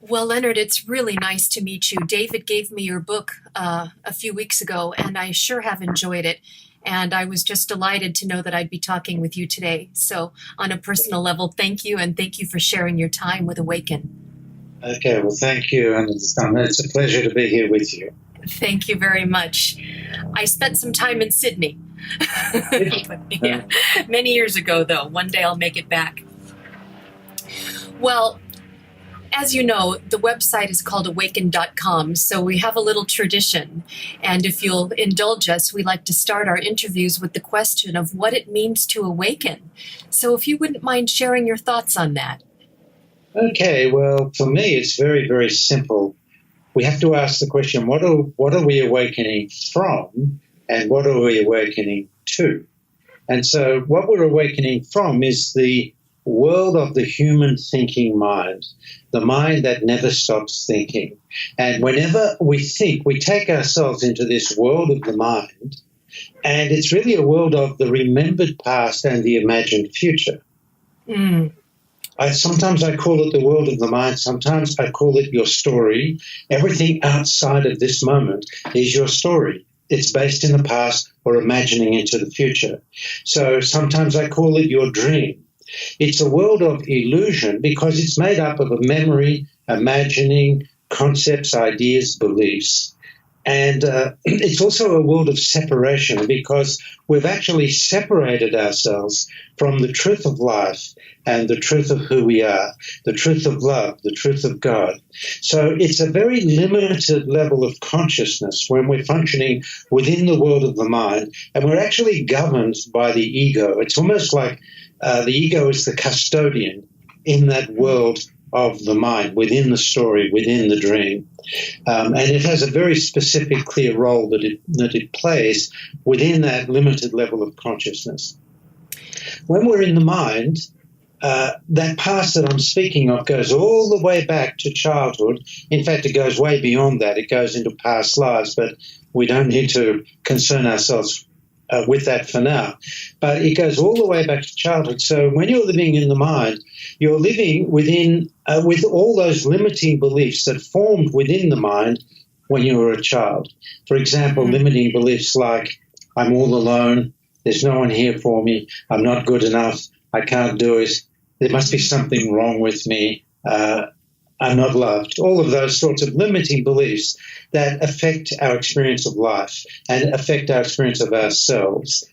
Well, Leonard, it's really nice to meet you. David gave me your book a few weeks ago, and I sure have enjoyed it. And I was just delighted to know that I'd be talking with you today. So, on a personal level, thank you, and thank you for sharing your time with Awaken. Okay, well, thank you, and it's a pleasure to be here with you. Thank you very much. I spent some time in Sydney. Yeah, many years ago, though. One day I'll make it back. Well, as you know, the website is called awaken.com, so we have a little tradition. And if you'll indulge us, we like to start our interviews with the question of what it means to awaken. So if you wouldn't mind sharing your thoughts on that. Okay, well, for me, it's very, very simple. We have to ask the question, what are we awakening from, and what are we awakening to? And so what we're awakening from is the world of the human thinking mind, the mind that never stops thinking. And whenever we think, we take ourselves into this world of the mind, and it's really a world of the remembered past and the imagined future. Sometimes I call it the world of the mind. Sometimes I call it your story. Everything outside of this moment is your story. It's based in the past or imagining into the future. So sometimes I call it your dream. It's a world of illusion because it's made up of a memory, imagining, concepts, ideas, beliefs. And it's also a world of separation because we've actually separated ourselves from the truth of life and the truth of who we are, the truth of love, the truth of God. So it's a very limited level of consciousness when we're functioning within the world of the mind, and we're actually governed by the ego. It's almost like the ego is the custodian in that world of the mind, within the story, within the dream. And it has a very specific, clear role that it plays within that limited level of consciousness. When we're in the mind, that past that I'm speaking of goes all the way back to childhood. In fact, it goes way beyond that. It goes into past lives, but we don't need to concern ourselves with that for now. But it goes all the way back to childhood. So when you're living in the mind, you're living within with all those limiting beliefs that formed within the mind when you were a child. For example, limiting beliefs like, I'm all alone, there's no one here for me, I'm not good enough, I can't do it, there must be something wrong with me, I'm not loved. All of those sorts of limiting beliefs that affect our experience of life and affect our experience of ourselves.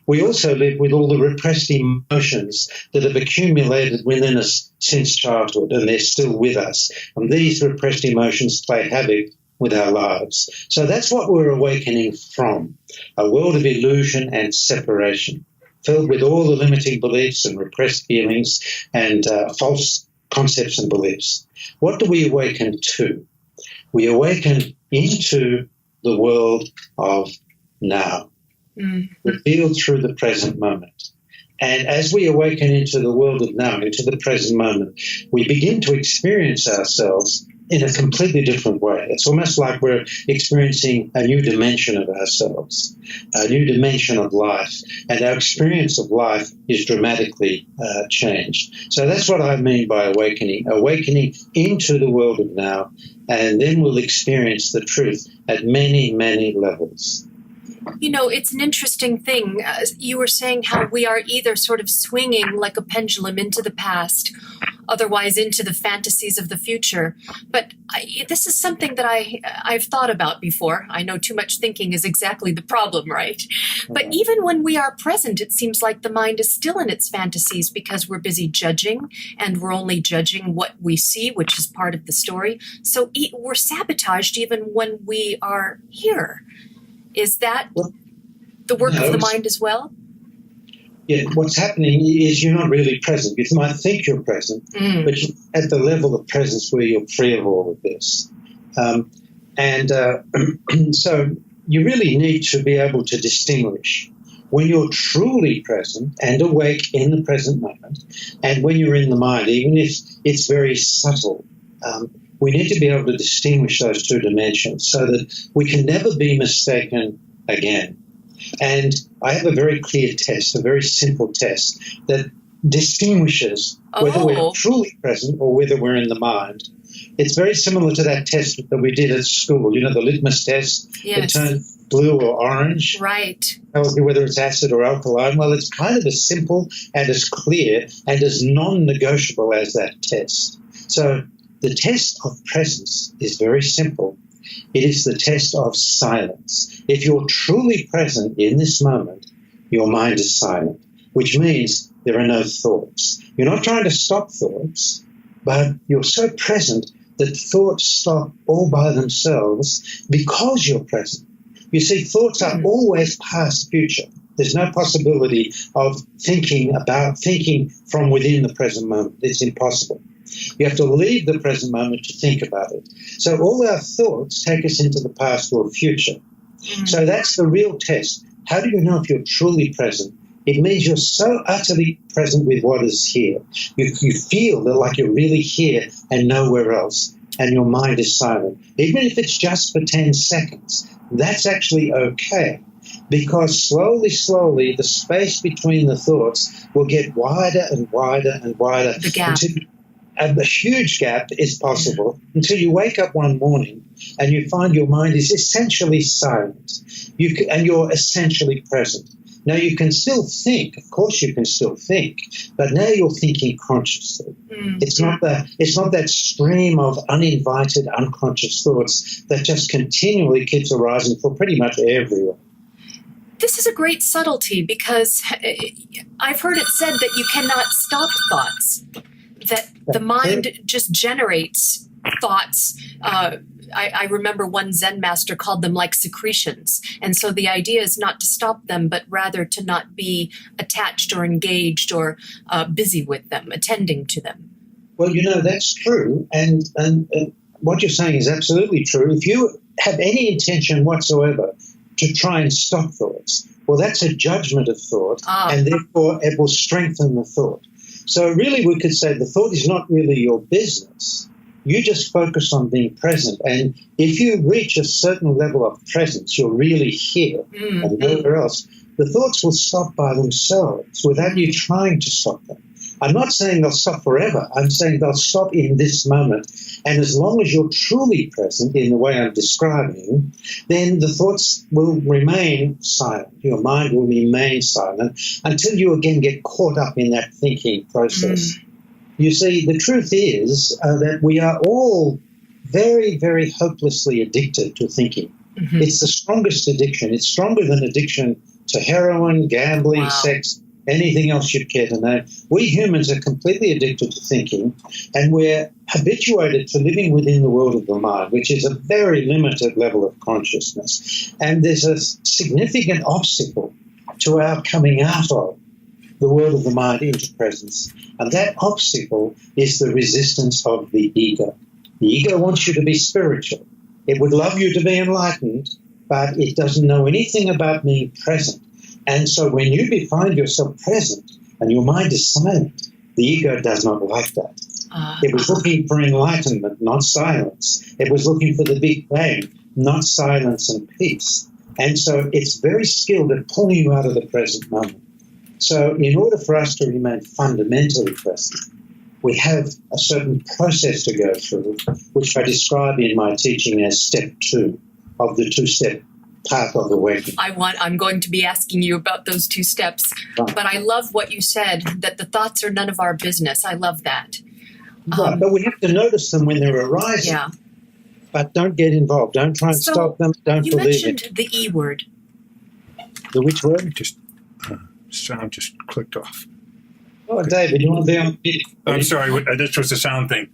We also live with all the repressed emotions that have accumulated within us since childhood, and they're still with us. And these repressed emotions play havoc with our lives. So that's what we're awakening from, a world of illusion and separation, filled with all the limiting beliefs and repressed feelings and false concepts and beliefs. What do we awaken to? We awaken into the world of now, revealed through the present moment. And as we awaken into the world of now, into the present moment, we begin to experience ourselves in a completely different way. It's almost like we're experiencing a new dimension of ourselves, a new dimension of life, and our experience of life is dramatically changed. So that's what I mean by awakening into the world of now, and then we'll experience the truth at many, many levels. You know, it's an interesting thing. You were saying how we are either sort of swinging like a pendulum into the past, otherwise into the fantasies of the future. But this is something that I've thought about before. I know too much thinking is exactly the problem, right? But even when we are present, it seems like the mind is still in its fantasies because we're busy judging, and we're only judging what we see, which is part of the story. So we're sabotaged even when we are here. Is that the work of the mind as well? Yeah, what's happening is you're not really present. You might think you're present, but you're at the level of presence where you're free of all of this. So you really need to be able to distinguish when you're truly present and awake in the present moment, and when you're in the mind, even if it's very subtle. We need to be able to distinguish those two dimensions so that we can never be mistaken again. And I have a very clear test, a very simple test, that distinguishes whether we're truly present or whether we're in the mind. It's very similar to that test that we did at school, you know, the litmus test. Yes. It turns blue or orange. Right. Tells you whether it's acid or alkaline. Well, it's kind of as simple and as clear and as non-negotiable as that test. So the test of presence is very simple. It is the test of silence. If you're truly present in this moment, your mind is silent, which means there are no thoughts. You're not trying to stop thoughts, but you're so present that thoughts stop all by themselves because you're present. You see, thoughts are always past future. There's no possibility of thinking from within the present moment. It's impossible. You have to leave the present moment to think about it. So all our thoughts take us into the past or future. So that's the real test. How do you know if you're truly present? It means you're so utterly present with what is here. You feel that like you're really here and nowhere else, and your mind is silent. Even if it's just for 10 seconds, that's actually okay, because slowly, the space between the thoughts will get wider and wider and wider. The gap. And a huge gap is possible until you wake up one morning and you find your mind is essentially silent, and you're essentially present. Now, you can still think. Of course you can still think. But now you're thinking consciously. It's not that stream of uninvited, unconscious thoughts that just continually keeps arising for pretty much everyone. This is a great subtlety, because I've heard it said that you cannot stop thoughts, that the mind just generates thoughts. I remember one Zen master called them like secretions. And so the idea is not to stop them, but rather to not be attached or engaged or busy with them, attending to them. Well, you know, that's true. And what you're saying is absolutely true. If you have any intention whatsoever to try and stop thoughts, well, that's a judgment of thought, and therefore it will strengthen the thought. So really we could say the thought is not really your business. You just focus on being present. And if you reach a certain level of presence, you're really here and nowhere else, the thoughts will stop by themselves without you trying to stop them. I'm not saying they'll stop forever. I'm saying they'll stop in this moment. And as long as you're truly present in the way I'm describing, then the thoughts will remain silent. Your mind will remain silent until you again get caught up in that thinking process. You see, the truth is that we are all very, very hopelessly addicted to thinking. It's the strongest addiction. It's stronger than addiction to heroin, gambling, sex, anything else you'd care to name. We humans are completely addicted to thinking, and we're habituated to living within the world of the mind, which is a very limited level of consciousness. And there's a significant obstacle to our coming out of the world of the mind into presence. And that obstacle is the resistance of the ego. The ego wants you to be spiritual. It would love you to be enlightened, but it doesn't know anything about being present. And so when you find yourself present and your mind is silent, the ego does not like that. It was looking for enlightenment, not silence. It was looking for the Big Bang, not silence and peace. And so it's very skilled at pulling you out of the present moment. So in order for us to remain fundamentally present, we have a certain process to go through, which I describe in my teaching as step 2 of the 2-step path of Awaken. I'm going to be asking you about those 2 steps, but I love what you said, that the thoughts are none of our business. I love that. Right, but we have to notice them when they're arising. Yeah. But don't get involved. Don't try and stop them. Don't believe it. You mentioned the E word. The which word? Sound just clicked off. Oh, David, you want to be on video? I'm sorry, this was the sound thing.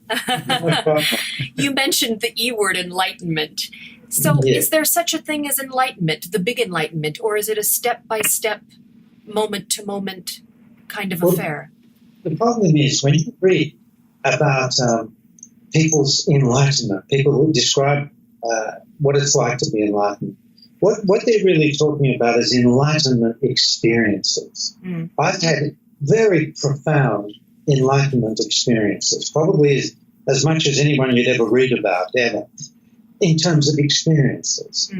You mentioned the E word, enlightenment. So is there such a thing as enlightenment, the big enlightenment, or is it a step-by-step, moment-to-moment kind of affair? The problem is when you read about people's enlightenment, people who describe what it's like to be enlightened, what they're really talking about is enlightenment experiences. I've had very profound enlightenment experiences, probably as much as anyone you'd ever read about, ever, in terms of experiences.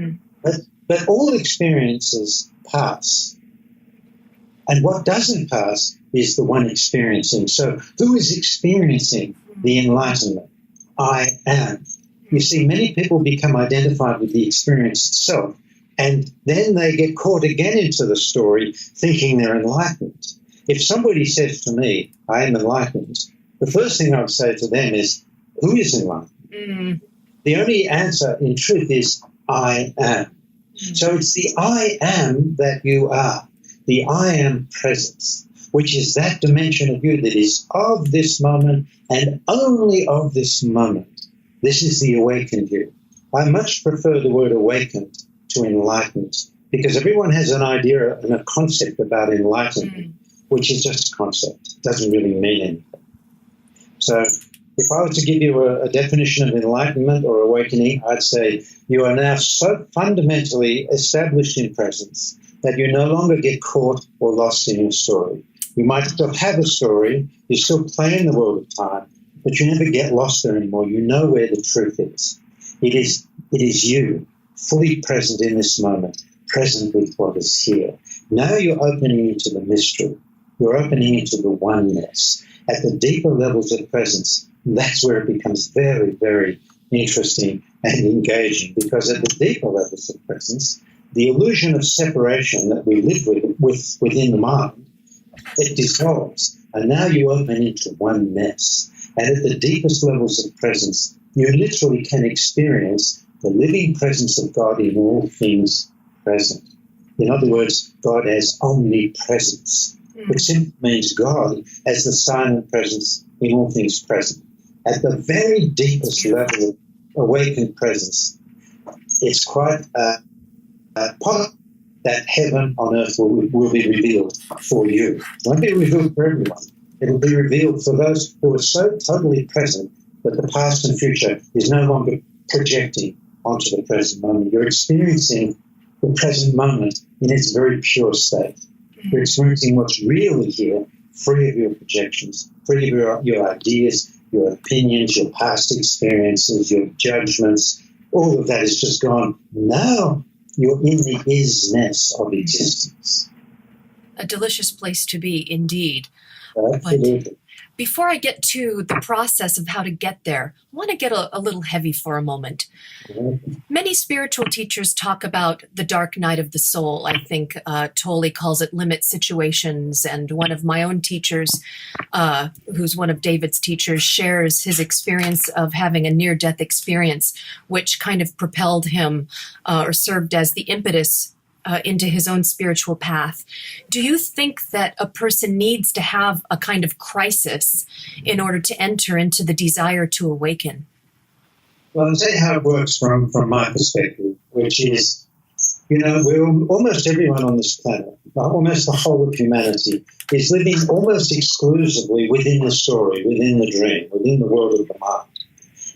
But all experiences pass. And what doesn't pass is the one experiencing. So who is experiencing the enlightenment? I am. You see, many people become identified with the experience itself, and then they get caught again into the story thinking they're enlightened. If somebody says to me, I am enlightened, the first thing I would say to them is, who is enlightened? Mm. The only answer in truth is, I am. So it's the I am that you are, the I am presence, which is that dimension of you that is of this moment and only of this moment. This is the awakened you. I much prefer the word awakened to enlightened, because everyone has an idea and a concept about enlightenment, which is just a concept. It doesn't really mean anything. So if I were to give you a definition of enlightenment or awakening, I'd say you are now so fundamentally established in presence that you no longer get caught or lost in your story. You might still have a story, you still play in the world of time, but you never get lost there anymore. You know where the truth is. It is you, fully present in this moment, present with what is here. Now you're opening into the mystery. You're opening into the oneness. At the deeper levels of presence, that's where it becomes very, very interesting and engaging, because at the deeper levels of presence, the illusion of separation that we live within the mind, it dissolves, and now you open into oneness. And at the deepest levels of presence, you literally can experience the living presence of God in all things present. In other words, God as omnipresence, which simply means God as the silent presence in all things present. At the very deepest level of awakened presence, it's quite possible that heaven on earth will be revealed for you. It won't be revealed for everyone. It will be revealed for those who are so totally present that the past and future is no longer projecting onto the present moment. You're experiencing the present moment in its very pure state. You're experiencing what's really here, free of your projections, free of your ideas, your opinions, your past experiences, your judgments. All of that is just gone. Now you're in the isness of existence. A delicious place to be, indeed. Absolutely. But before I get to the process of how to get there, I want to get a little heavy for a moment. Many spiritual teachers talk about the dark night of the soul. I think Tolle calls it limit situations. And one of my own teachers, who's one of David's teachers, shares his experience of having a near-death experience, which kind of propelled him or served as the impetus into his own spiritual path. Do you think that a person needs to have a kind of crisis in order to enter into the desire to awaken? Well, I'll tell you how it works from my perspective, which is, we're almost everyone on this planet, almost the whole of humanity, is living almost exclusively within the story, within the dream, within the world of the mind.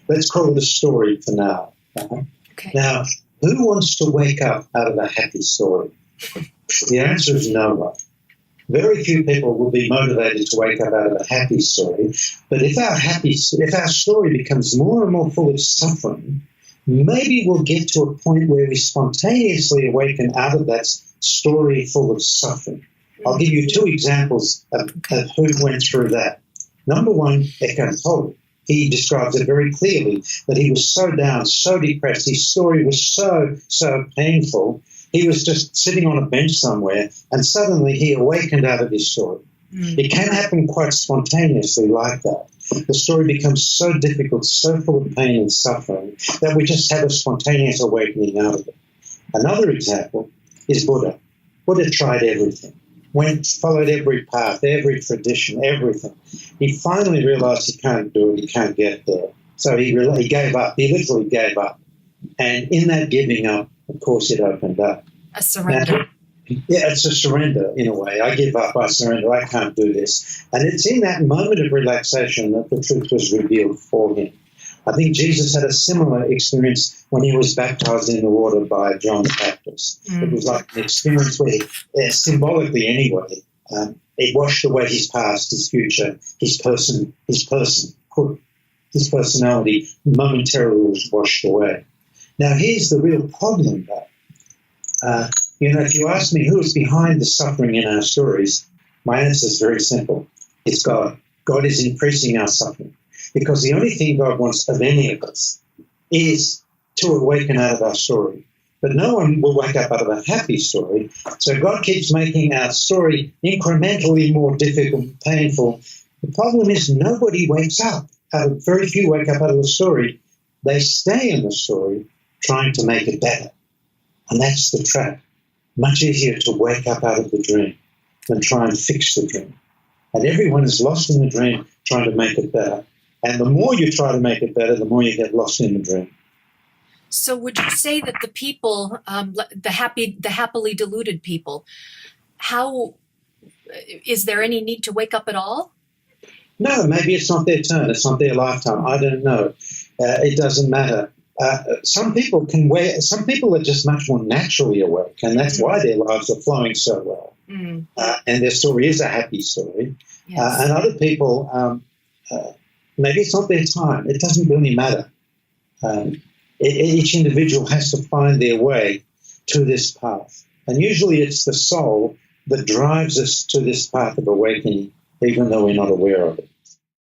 Let's call it a story for now. Okay. Now, who wants to wake up out of a happy story? The answer is no one. Very few people will be motivated to wake up out of a happy story. But if our story becomes more and more full of suffering, maybe we'll get to a point where we spontaneously awaken out of that story full of suffering. I'll give you two examples of who went through that. Number one, Eckhart Tolle. He describes it very clearly that he was so down, so depressed. His story was so painful. He was just sitting on a bench somewhere, and suddenly he awakened out of his story. It can happen quite spontaneously like that. The story becomes so difficult, so full of pain and suffering, that we just have a spontaneous awakening out of it. Another example is Buddha. Buddha tried everything. Followed every path, every tradition, everything. He finally realized he can't do it, he can't get there. So he gave up. He literally gave up. And in that giving up, of course, it opened up. A surrender. Now, yeah, it's a surrender in a way. I give up, I surrender, I can't do this. And it's in that moment of relaxation that the truth was revealed for him. I think Jesus had a similar experience when he was baptized in the water by John the Baptist. It was like an experience where, symbolically anyway, it washed away his past, his future, his personality momentarily was washed away. Now, here's the real problem, though. If you ask me who is behind the suffering in our stories, my answer is very simple. It's God. God is increasing our suffering. Because the only thing God wants of any of us is to awaken out of our story. But no one will wake up out of a happy story. So God keeps making our story incrementally more difficult and painful. The problem is nobody wakes up. Very few wake up out of the story. They stay in the story trying to make it better. And that's the trap. Much easier to wake up out of the dream than try and fix the dream. And everyone is lost in the dream trying to make it better. And the more you try to make it better, the more you get lost in the dream. So would you say that the people, the happily deluded people, is there any need to wake up at all? No, maybe it's not their turn. It's not their lifetime. I don't know. It doesn't matter. Some people are just much more naturally awake, and that's why their lives are flowing so well. And their story is a happy story. Yes. And other people, maybe it's not their time. It doesn't really matter. Each individual has to find their way to this path. And usually it's the soul that drives us to this path of awakening, even though we're not aware of it.